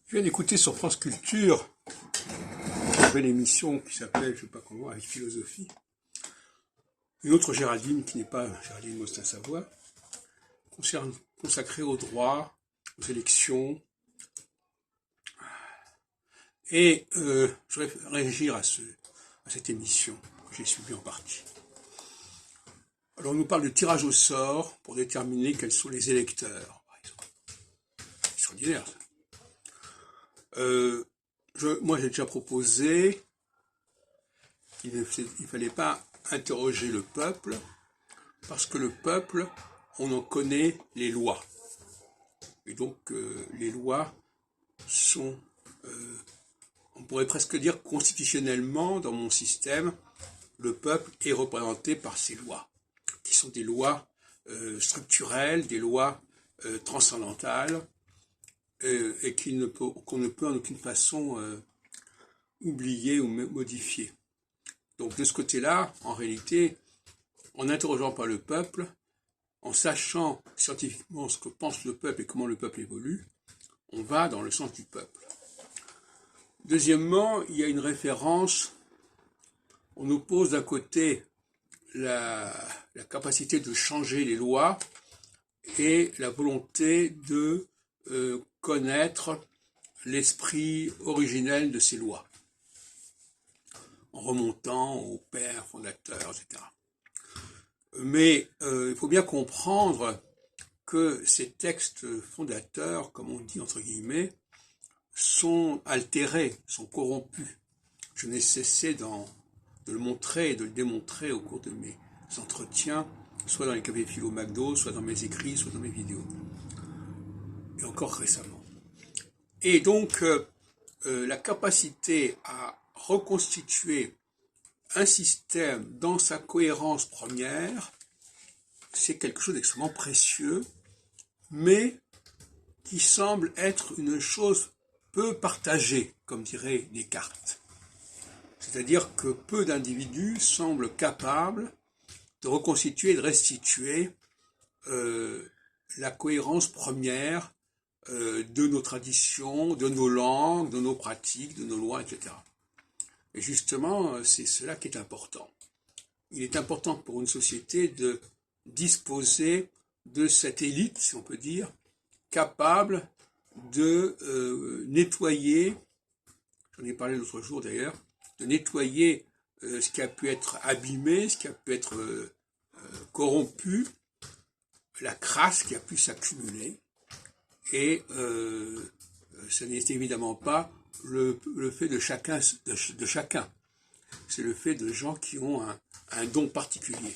Je viens d'écouter sur France Culture une nouvelle émission qui s'appelle, je ne sais pas comment, avec philosophie. Une autre Géraldine, qui n'est pas Géraldine Mostin-Savoie, consacrée au droit, aux élections. Et je vais réagir à cette émission que j'ai suivie en partie. Alors on nous parle de tirage au sort pour déterminer quels sont les électeurs. C'est extraordinaire ça. Moi j'ai déjà proposé qu'il ne fallait pas interroger le peuple, parce que le peuple, on en connaît les lois. Et donc les lois sont, on pourrait presque dire constitutionnellement, dans mon système, le peuple est représenté par ces lois, qui sont des lois structurelles, des lois transcendantales, et qu'on ne peut en aucune façon oublier ou modifier. Donc de ce côté-là, en réalité, en n'interrogeant pas le peuple, en sachant scientifiquement ce que pense le peuple et comment le peuple évolue, on va dans le sens du peuple. Deuxièmement, il y a une référence, on oppose d'un côté la capacité de changer les lois et la volonté de connaître l'esprit originel de ces lois, en remontant aux pères fondateurs, etc. Mais il faut bien comprendre que ces textes fondateurs, comme on dit entre guillemets, sont altérés, sont corrompus. Je n'ai cessé de le montrer et de le démontrer au cours de mes entretiens, soit dans les cafés philo McDo, soit dans mes écrits, soit dans mes vidéos. Et encore récemment. Et donc, la capacité à reconstituer un système dans sa cohérence première, c'est quelque chose d'extrêmement précieux, mais qui semble être une chose peu partagée, comme dirait Descartes. C'est-à-dire que peu d'individus semblent capables de reconstituer et de restituer la cohérence première de nos traditions, de nos langues, de nos pratiques, de nos lois, etc. Et justement, c'est cela qui est important. Il est important pour une société de disposer de cette élite, si on peut dire, capable de nettoyer, j'en ai parlé l'autre jour d'ailleurs, de nettoyer ce qui a pu être abîmé, ce qui a pu être corrompu, la crasse qui a pu s'accumuler. Et ce n'est évidemment pas le fait de chacun. C'est le fait de gens qui ont un don particulier.